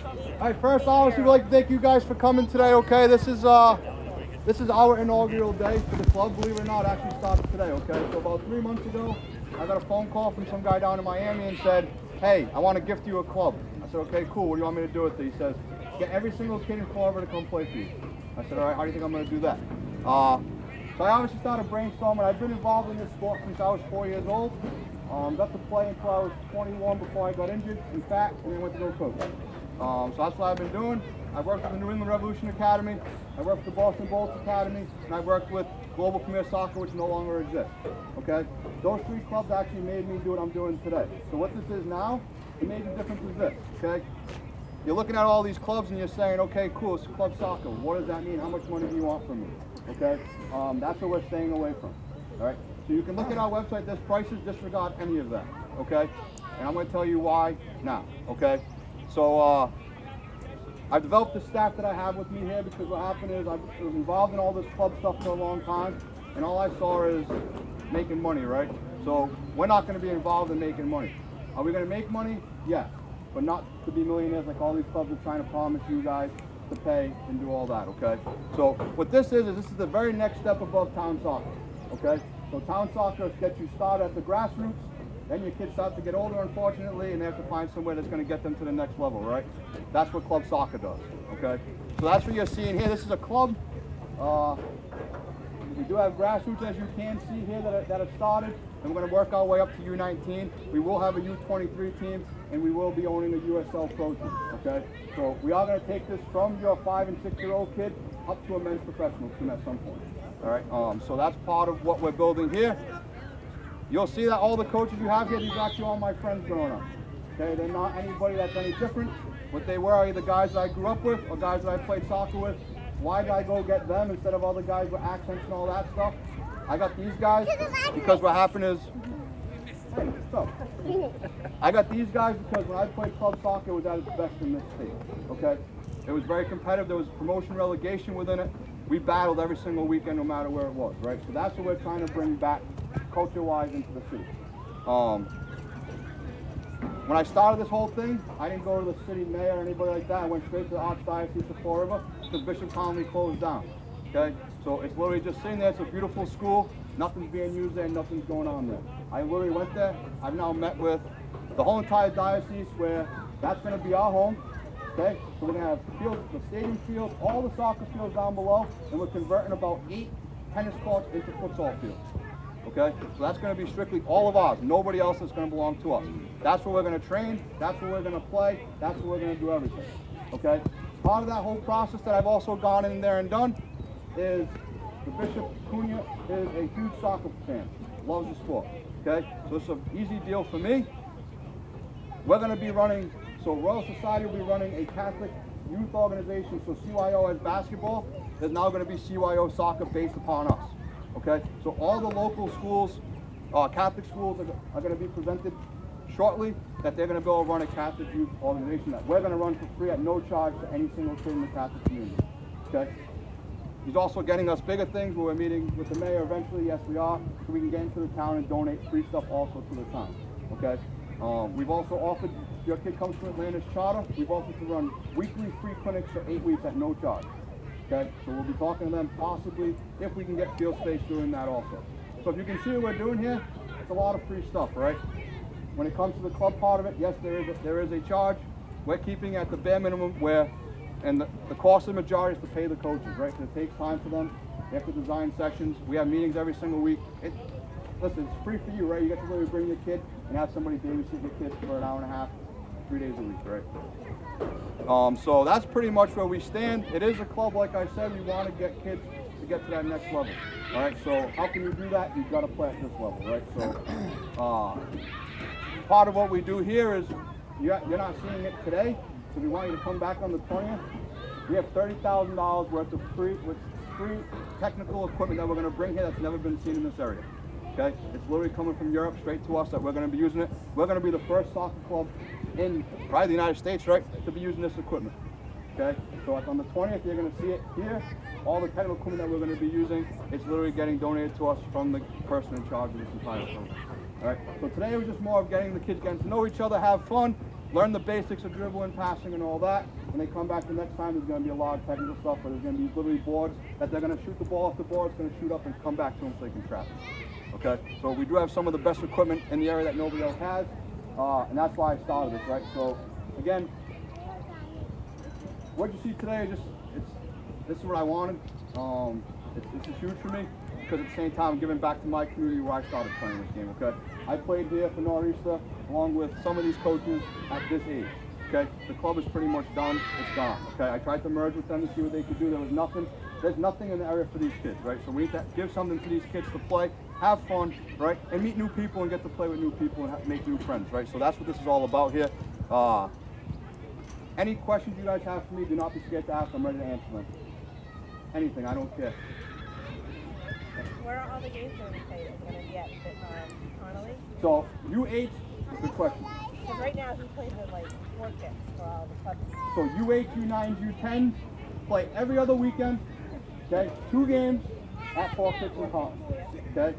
All right, first, obviously, we'd like to thank you guys for coming today. Okay, this is our inaugural day for the club. Believe it or not, it actually starts today. Okay, so about 3 months ago, I got a phone call from some guy down in Miami and said, "Hey, I want to gift you a club." I said, "Okay, cool. What do you want me to do with it?" He says, "Get every single kid in Florida to come play for you." I said, "All right, how do you think I'm going to do that?" So I obviously started brainstorming. I've been involved in this sport since I was 4 years old. Got to play until I was 21 before I got injured, in fact, and then went to go coach. So that's what I've been doing. I worked with the New England Revolution Academy, I worked with the Boston Bolts Academy, and I worked with Global Premier Soccer, which no longer exists. Okay? Those three clubs actually made me do what I'm doing today. So what this is now, the major difference is this, okay? You're looking at all these clubs and you're saying, okay, cool, it's club soccer. What does that mean? How much money do you want from me? Okay? That's what we're staying away from. All right? So you can look at our website, there's prices, disregard any of that. Okay? And I'm going to tell you why now. Okay? So I've developed the staff that I have with me here because what happened is I was involved in all this club stuff for a long time, and all I saw is making money, right? So we're not going to be involved in making money. Are we going to make money? Yes, but not to be millionaires like all these clubs are trying to promise you guys to pay and do all that, okay? So what this is the very next step above town soccer, okay? So town soccer gets you started at the grassroots. Then your kids start to get older, unfortunately, and they have to find somewhere that's going to get them to the next level, right? That's what club soccer does, okay? So that's what you're seeing here. This is a club. We do have grassroots, as you can see here, that have started, and we're going to work our way up to U19. We will have a U23 team, and we will be owning a USL Pro team, okay? So we are going to take this from your 5- and 6-year-old kid up to a men's professional team at some point, all right? So that's part of what we're building here. You'll see that all the coaches you have here, these are actually all my friends growing up. Okay, they're not anybody that's any different. What they were are either guys that I grew up with or guys that I played soccer with. Why did I go get them instead of other guys with accents and all that stuff? I got these guys because what happened is, hey, so I got these guys because when I played club soccer, it was at its best in this state. Okay, it was very competitive. There was promotion relegation within it. We battled every single weekend, no matter where it was, right? So that's what we're trying to bring back culture-wise into the city. When I started this whole thing, I didn't go to the city mayor or anybody like that. I went straight to the Archdiocese of Fall River because Bishop Conley closed down. Okay, so it's literally just sitting there. It's a beautiful school. Nothing's being used there. Nothing's going on there. I literally went there. I've now met with the whole entire diocese where that's going to be our home. Okay, so we're going to have fields, the stadium field, all the soccer fields down below, and we're converting about 8 tennis courts into futsal fields. Okay, so that's going to be strictly all of ours. Nobody else is going to belong to us. That's where we're going to train. That's where we're going to play. That's where we're going to do everything. Okay, part of that whole process that I've also gone in there and done is the Bishop Cunha is a huge soccer fan, loves the sport. Okay, so it's an easy deal for me. We're going to be running. So Royal Society will be running a Catholic youth organization. So CYO as basketball, there's now going to be CYO soccer based upon us. Okay, so all the local schools, Catholic schools are going to be presented shortly that they're going to be able to run a Catholic youth organization that we're going to run for free at no charge to any single kid in the Catholic community. Okay, he's also getting us bigger things where we're meeting with the mayor eventually. Yes, we are, so we can get into the town and donate free stuff also to the town. Okay, we've also offered. Your kid comes from Atlanta's charter. We've offered to run weekly free clinics for 8 weeks at no charge. Okay, so we'll be talking to them possibly if we can get field space doing that also. So if you can see what we're doing here, it's a lot of free stuff, right? When it comes to the club part of it, yes, there is a charge. We're keeping it at the bare minimum and the cost of the majority is to pay the coaches, right? Because it takes time for them. They have to design sections. We have meetings every single week. Listen, it's free for you, right? You get to really bring your kid and have somebody babysit your kid for an hour and a half. 3 days a week, right? So that's pretty much where we stand. It is a club, like I said, we want to get kids to get to that next level. All right, so how can you do that? You've got to play at this level, right? So part of what we do here is, you're not seeing it today, so we want you to come back on the 20th. We have $30,000 worth of free technical equipment that we're going to bring here that's never been seen in this area. Okay, it's literally coming from Europe straight to us that we're going to be using it. We're going to be the first soccer club in probably the United States, right, to be using this equipment. Okay, so on the 20th, you're going to see it here. All the technical equipment that we're going to be using, it's literally getting donated to us from the person in charge of this entire program. All right, so today was just more of getting the kids getting to know each other, have fun, learn the basics of dribbling, passing, and all that. When they come back the next time, there's going to be a lot of technical stuff, but there's going to be literally boards that they're going to shoot the ball off the board, it's going to shoot up and come back to them so they can trap it. Okay? So we do have some of the best equipment in the area that nobody else has, and that's why I started this, right? So, again, what you see today, this is what I wanted. This is huge for me, because at the same time, I'm giving back to my community where I started playing this game, okay? I played here for Nor'easter, along with some of these coaches at this age, okay? The club is pretty much done, it's gone, okay? I tried to merge with them to see what they could do. There was nothing, there's nothing in the area for these kids, right? So we need to give something to these kids to play, have fun, right? And meet new people and get to play with new people and make new friends, right? So that's what this is all about here. Any questions you guys have for me, do not be scared to ask. I'm ready to answer them. Anything, I don't care. Where are all the games going to be played? Is it going to be at Connolly? So, U8, good question. Because right now he plays with like 4 kits for all the clubs. So U8, U9s, U10s play every other weekend, okay? 2 games at 4 kits in Connolly, okay?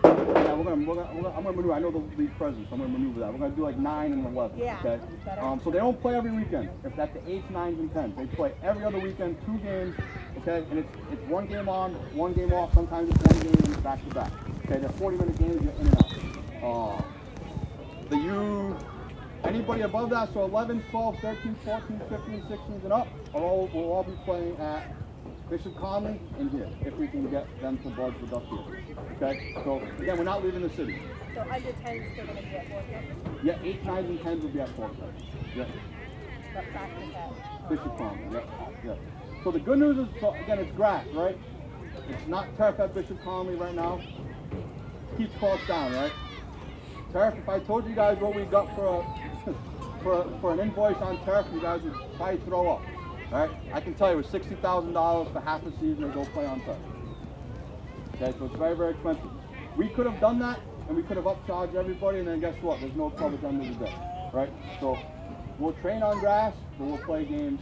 Yeah, I'm gonna maneuver. I know the league president, so I'm gonna maneuver that. We're gonna do like 9 and 11. Yeah. Okay. So they don't play every weekend. If that's the 8s, 9s, and 10s, they play every other weekend, 2 games. Okay, and it's 1 game on, 1 game off. Sometimes it's 1 game back to back. Okay, they're 40-minute games. You're in and out. Anybody above that, so 11, 12, 13, 14, 15, 16s, and up, will all be playing at Bishop Conley and here, if we can get them to budge with us here. Okay? So, again, we're not leaving the city. So under 10 is still going to be at 4 kits? Yeah, 8, 9s, and 10s will be at 4 kits. Yeah. But practice at Bishop Conley, yeah. So the good news is, so again, it's grass, right? It's not turf at Bishop Conley right now. Keeps costs down, right? Turf, if I told you guys what we got for an invoice on turf, you guys would probably throw up. All right, I can tell you it was $60,000 for half a season to go play on turf. Okay, so it's very, very expensive. We could have done that, and we could have upcharged everybody, and then guess what? There's no club at the end of the day, right? So we'll train on grass, but we'll play games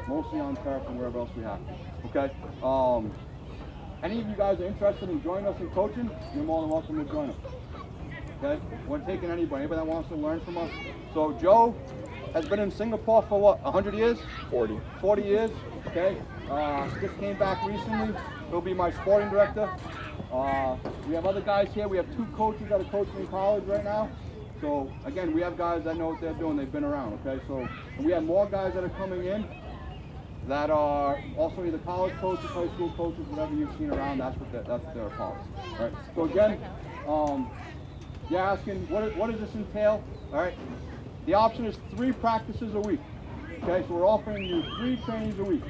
mostly on turf and wherever else we have to. Okay. Any of you guys are interested in joining us in coaching? You're more than welcome to join us. Okay, we're taking anybody that wants to learn from us. So Joe has been in Singapore for what, 100 years? 40 years, okay? Just came back recently. He'll be my sporting director. We have other guys here. We have 2 coaches that are coaching in college right now. So again, we have guys that know what they're doing. They've been around, okay? So and we have more guys that are coming in that are also either college coaches, high school coaches, whatever you've seen around, that's what they're about. Right? So again, you're asking, what does this entail? All right. The option is 3 practices a week. Okay, so we're offering you 3 trainings a week.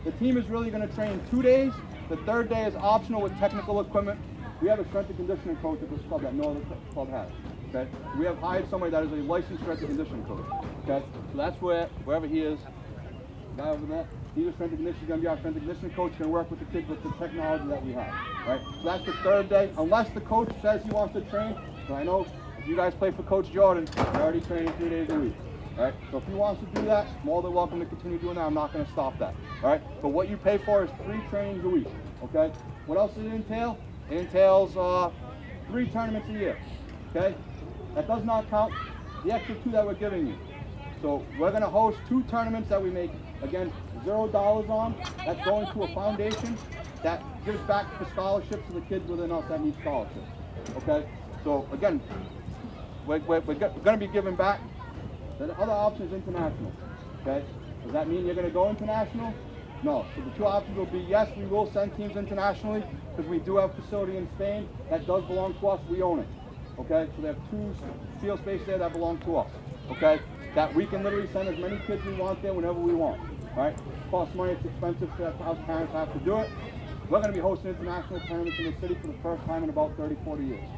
The team is really going to train 2 days. The 3rd day is optional with technical equipment. We have a strength and conditioning coach at this club that no other club has. Okay, we have hired somebody that is a licensed strength and conditioning coach. Okay, so that's wherever he is, the guy over there, he's a strength and conditioning. He's going to be our strength and conditioning coach. He's going to work with the kids with the technology that we have. Right, so that's the 3rd day. Unless the coach says he wants to train, so I know. You guys play for Coach Jordan, you're already training 3 days a week. All right? So if he wants to do that, more than welcome to continue doing that. I'm not going to stop that. All right? But what you pay for is 3 trainings a week. Okay? What else does it entail? It entails 3 tournaments a year. Okay? That does not count the extra 2 that we're giving you. So we're going to host 2 tournaments that we make, again, $0 on. That's going to a foundation that gives back for scholarships to the kids within us that need scholarships. Okay? So again, we're going to be giving back. The other option is international. Okay? Does that mean you're going to go international? No. So the 2 options will be, yes, we will send teams internationally because we do have a facility in Spain that does belong to us. We own it. Okay? So they have 2 field space there that belong to us. Okay? That we can literally send as many kids we want there whenever we want. All right? It costs money. It's expensive. So that's how parents have to do it. We're going to be hosting international tournaments in the city for the first time in about 30, 40 years.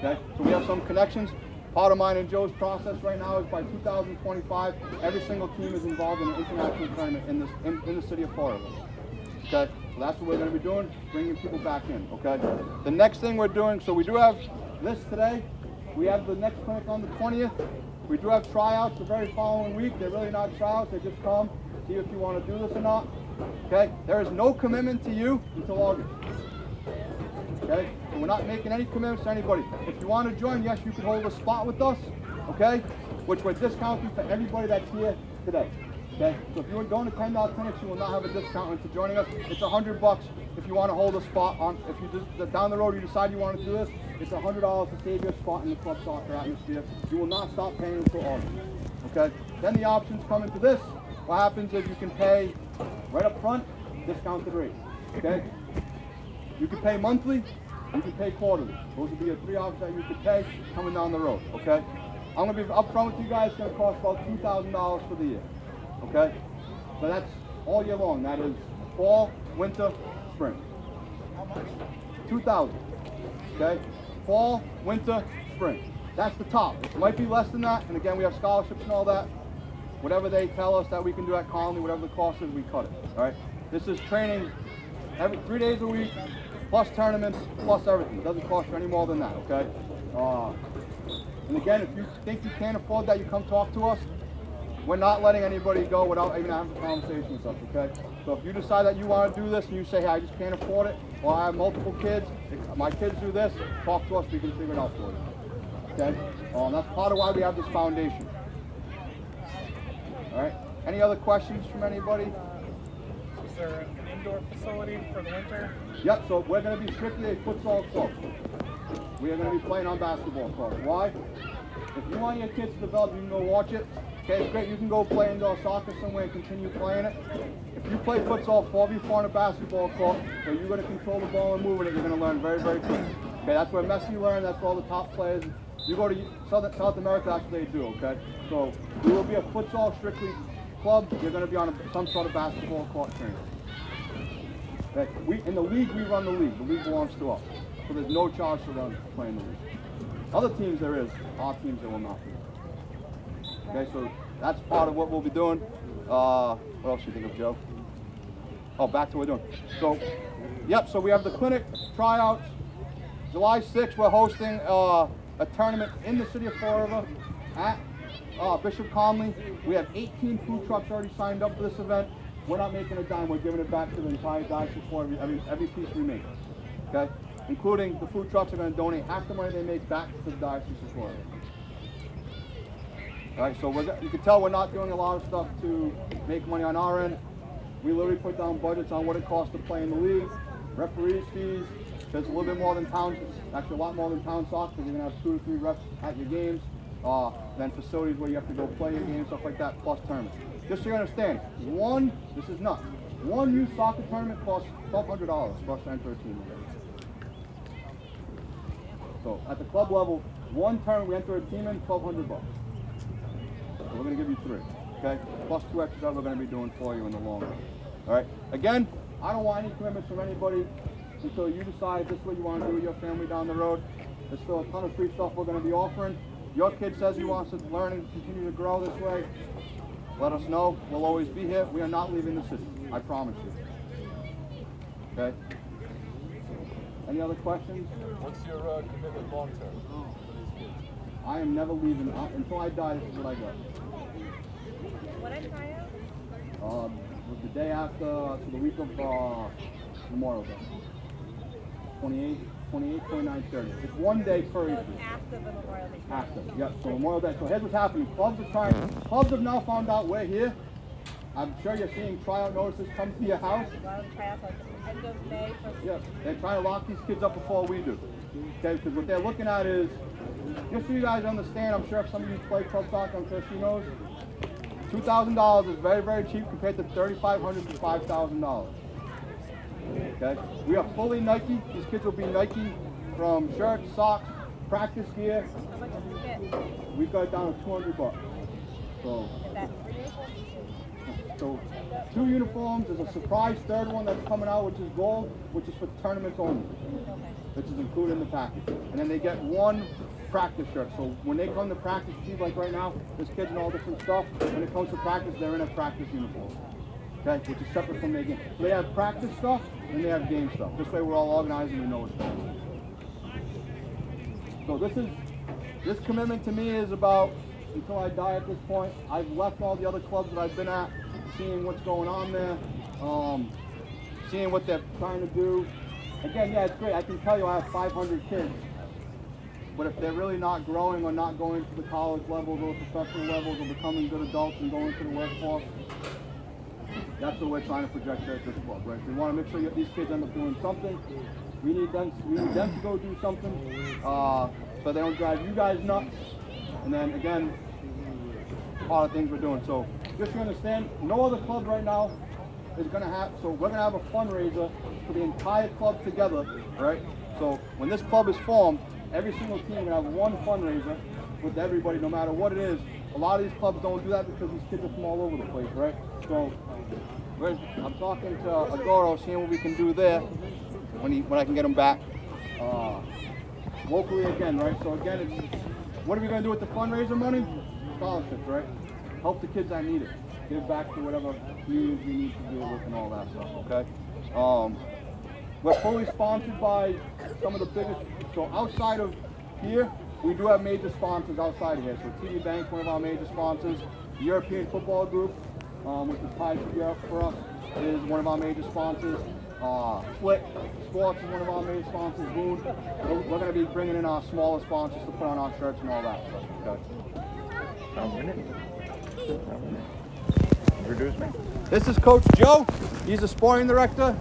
Okay, so we have some connections. Part of mine and Joe's process right now is by 2025, every single team is involved in an international tournament in the city of Florida. Okay, so that's what we're going to be doing, bringing people back in. Okay, the next thing we're doing, so we do have this today. We have the next clinic on the 20th. We do have tryouts the very following week. They're really not tryouts. They just come, see if you want to do this or not. Okay, there is no commitment to you until August. Okay? So we're not making any commitments to anybody. If you want to join, yes, you can hold a spot with us, okay? Which we're discounting for everybody that's here today. Okay? So if you don't attend our clinics, you will not have a discount into joining us. It's $100 if you want to hold a spot on. If you just down the road you decide you want to do this, it's $100 to save your spot in the club soccer atmosphere. You will not stop paying until August. Okay? Then the options come into this. What happens is you can pay right up front, discounted rate. Okay? You can pay monthly, you can pay quarterly. Those would be your three options that you could pay coming down the road. Okay? I'm going to be upfront with you guys. It's going to cost about $2,000 for the year. Okay? So that's all year long. That is fall, winter, spring. How much? 2,000. Okay? Fall, winter, spring. That's the top. It might be less than that. And again, we have scholarships and all that. Whatever they tell us that we can do at Colony, whatever the cost is, we cut it. All right? This is training every 3 days a week, plus tournaments, plus everything. It doesn't cost you any more than that. Okay? And again, if you think you can't afford that, you come talk to us. We're not letting anybody go without even having a conversation with us, okay? So if you decide that you want to do this and you say, hey, I just can't afford it, or I have multiple kids, if my kids do this, talk to us, we can figure it out for you, okay? That's part of why we have this foundation. All right, any other questions from anybody? Is there an indoor facility for the winter? Yep, so we're going to be strictly a futsal club. We are going to be playing on basketball courts. Why? If you want your kids to develop, you can go watch it. Okay, it's great. You can go play indoor soccer somewhere and continue playing it. If you play futsal 4v4 on a basketball court, so you're going to control the ball and moving it, you're going to learn very, very quick. Okay, that's where Messi learned. That's where all the top players. You go to South America, that's what they do. Okay, so we will be a futsal strictly club. You're going to be on some sort of basketball court training. Okay, in the league, we run the league. The league belongs to us. So there's no charge to playing the league. Other teams there is, our teams there will not be. Okay, so that's part of what we'll be doing. What else do you think of, Joe? Oh, back to what we're doing. So, yep, so we have the clinic, tryouts. July 6th, we're hosting a tournament in the city of Fall River at Bishop Conley. We have 18 food trucks already signed up for this event. We're not making a dime, we're giving it back to the entire diocese for every piece we make. Okay? Including the food trucks are going to donate half the money they make back to the Diocese of Florida. All right, so you can tell we're not doing a lot of stuff to make money on our end. We literally put down budgets on what it costs to play in the league, referees fees. There's a little bit more than town, actually a lot more than town soccer, because you're going to have 2 to 3 reps at your games, then facilities where you have to go play your games, stuff like that, plus tournaments. Just so you understand, this is nuts, one youth soccer tournament costs $1,200 for us to enter a team. So at the club level, one tournament we enter a team in, $1,200. So we're going to give you 3, okay? Plus 2 extras that we're going to be doing for you in the long run. All right? Again, I don't want any commitments from anybody until you decide this is what you want to do with your family down the road. There's still a ton of free stuff we're going to be offering. Your kid says he wants to learn and continue to grow this way. Let us know. We'll always be here. We are not leaving the city. I promise you. Okay? Any other questions? What's your commitment long term for these kids? I am never leaving. Until I die, this is what I got. When I try out? The day after, so the week of Memorial Day. 28, 29, 30. It's one day per So each. it's after the Memorial Day. After, yep. So Memorial Day. So here's what's happening. Clubs have now found out we're here. I'm sure you're seeing tryout notices come to your house. A lot of tryouts like end of May. Yeah, they're trying to lock these kids up before we do. Okay, because what they're looking at is, just so you guys understand, I'm sure if some of you play club soccer, I'm sure she knows, $2,000 is very, very cheap compared to $3,500 to $5,000. Okay, we are fully Nike. These kids will be Nike from shirts, socks, practice gear. How much does it get? We've got it down to $200. So. Is that 3 uniforms? So 2 uniforms, there's a surprise 3rd one that's coming out, which is gold, which is for tournaments only, Okay. which is included in the package. And then they get 1 practice shirt. So when they come to practice, see like right now, there's kids in all different stuff. When it comes to practice, they're in a practice uniform, okay, which is separate from their game. So they have practice stuff and they have game stuff. This way we're all organized and we know what's going on. So this commitment to me is about until I die at this point. I've left all the other clubs that I've been at, seeing what's going on there, seeing what they're trying to do. again, yeah, it's great. I can tell you I have 500 kids, but if they're really not growing or not going to the college levels or professional levels or becoming good adults and going to the workforce, that's what we're trying to project here at this club, right? We want to make sure that these kids end up doing something. We need them to go do something, so they don't drive you guys nuts. And then again, all the things we're doing. So just so you understand, no other club right now is going to have, so we're going to have a fundraiser for the entire club together, right? So when this club is formed, every single team will have one fundraiser with everybody, no matter what it is. A lot of these clubs don't do that because these kids are from all over the place, right? So I'm talking to Agoro, seeing what we can do there when I can get him back. Locally again, right? So again, it's, what are we going to do with the fundraiser money? Scholarships, right? Help the kids that need it. Give back to whatever communities we need to deal with and all that stuff, okay? We're fully sponsored by some of the biggest, so outside of here, we do have major sponsors outside of here. So TD Bank's one of our major sponsors. The European Football Group, which is tied to Europe for us, is one of our major sponsors. Flick Sports is one of our major sponsors. Boone. We're going to be bringing in our smaller sponsors to put on our shirts and all that stuff, okay? Introduce me. This is Coach Joe. He's the sporting director.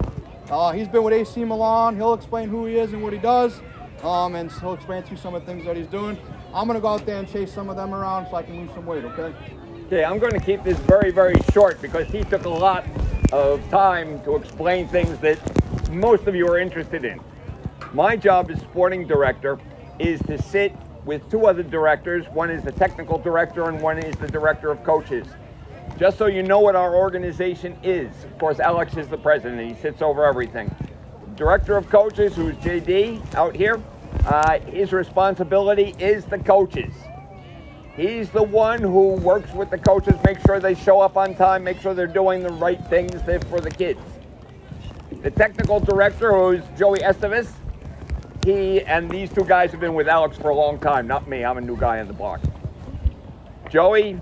He's been with AC Milan. He'll explain who he is and what he does, and he'll explain to you some of the things that he's doing. I'm going to go out there and chase some of them around so I can lose some weight, okay? Okay, I'm going to keep this very, very short because he took a lot of time to explain things that most of you are interested in. My job as sporting director is to sit with two other directors. One is the technical director and one is the director of coaches. Just so you know what our organization is, of course, Alex is the president. He sits over everything. Director of coaches, who's JD out here, his responsibility is the coaches. He's the one who works with the coaches, make sure they show up on time, make sure they're doing the right things for the kids. The technical director, who's Joey Estevez, he and these two guys have been with Alex for a long time, not me. I'm a new guy on the block. Joey,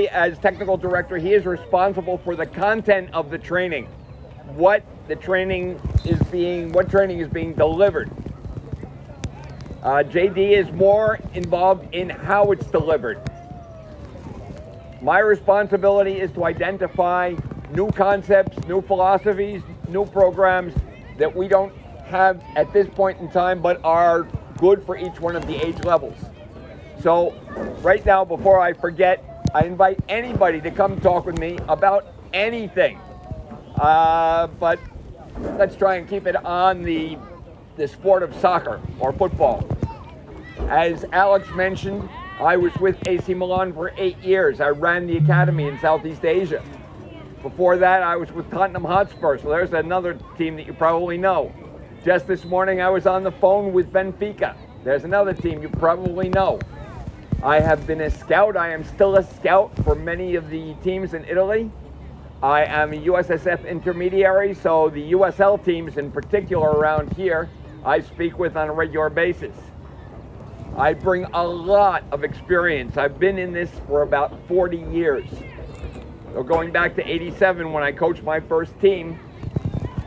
as technical director, he is responsible for the content of the training, what training is being delivered. JD is more involved in how it's delivered. My responsibility is to identify new concepts, new philosophies, new programs that we don't have at this point in time, but are good for each one of the age levels. So right now, before I forget, I invite anybody to come talk with me about anything. But let's try and keep it on the sport of soccer or football. As Alex mentioned, I was with AC Milan for 8 years. I ran the academy in Southeast Asia. Before that, I was with Tottenham Hotspur, so there's another team that you probably know. Just this morning, I was on the phone with Benfica. There's another team you probably know. I have been a scout. I am still a scout for many of the teams in Italy. I am a USSF intermediary, so the USL teams in particular around here, I speak with on a regular basis. I bring a lot of experience. I've been in this for about 40 years. So going back to '87 when I coached my first team,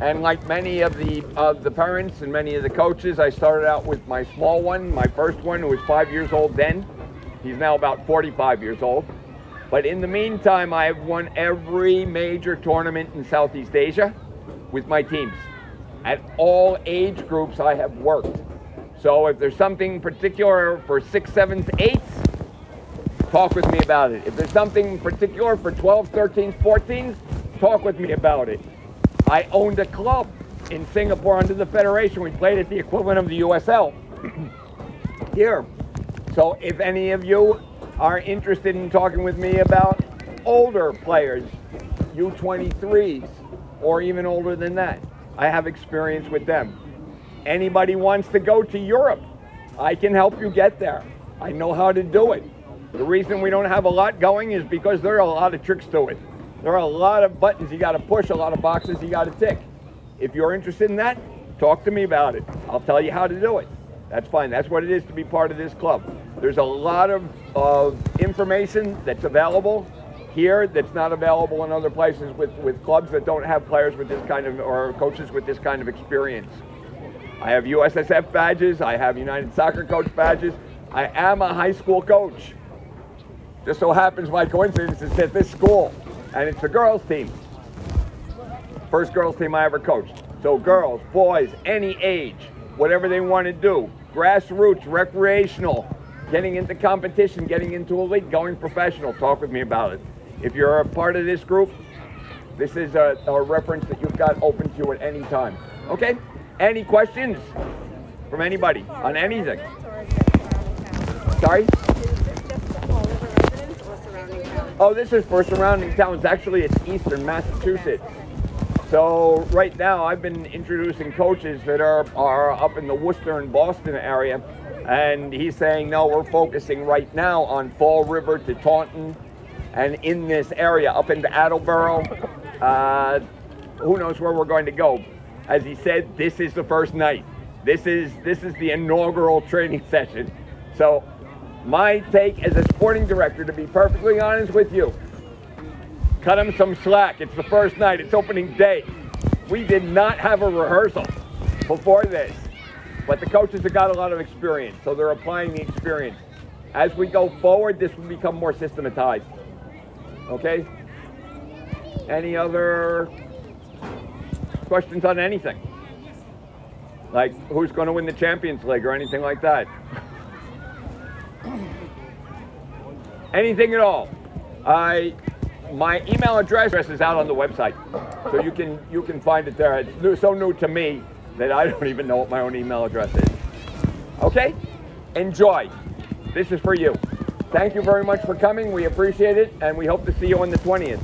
and like many of the parents and many of the coaches, I started out with my small one, my first one, who was 5 years old then. He's now about 45 years old. But in the meantime, I have won every major tournament in Southeast Asia with my teams. At all age groups I have worked. So if there's something particular for 6, 7s, 8s, talk with me about it. If there's something particular for 12s, 13s, 14s, talk with me about it. I owned a club in Singapore under the Federation. We played at the equivalent of the USL here. So if any of you are interested in talking with me about older players, U23s, or even older than that, I have experience with them. Anybody wants to go to Europe, I can help you get there. I know how to do it. The reason we don't have a lot going is because there are a lot of tricks to it. There are a lot of buttons you got to push, a lot of boxes you got to tick. If you're interested in that, talk to me about it. I'll tell you how to do it. That's fine. That's what it is to be part of this club. There's a lot of information that's available here that's not available in other places with clubs that don't have players with this kind of, or coaches with this kind of experience. I have USSF badges. I have United Soccer Coach badges. I am a high school coach. Just so happens by coincidence it's at this school, and it's a girls team. First girls team I ever coached. So girls, boys, any age, whatever they want to do, grassroots, recreational, getting into competition, getting into a league, going professional, talk with me about it. If you're a part of this group, this is a reference that you've got open to you at any time. Okay? Any questions from anybody on anything? Sorry? Is this just for Fall River residents or surrounding towns? Oh, this is for surrounding towns. Actually, it's Eastern Massachusetts. So right now, I've been introducing coaches that are up in the Worcester and Boston area, and he's saying, no, we're focusing right now on Fall River to Taunton, and in this area, up into Attleboro. Who knows where we're going to go? As he said, this is the first night. This is the inaugural training session. So my take as a sporting director, to be perfectly honest with you, cut him some slack. It's the first night. It's opening day. We did not have a rehearsal before this, but the coaches have got a lot of experience, so they're applying the experience. As we go forward, this will become more systematized. Okay? Any other questions on anything? Like who's going to win the Champions League or anything like that? Anything at all? My email address is out on the website, so you can find it there. It's so new to me that I don't even know what my own email address is. Okay? Enjoy. This is for you. Thank you very much for coming. We appreciate it, and we hope to see you on the 20th.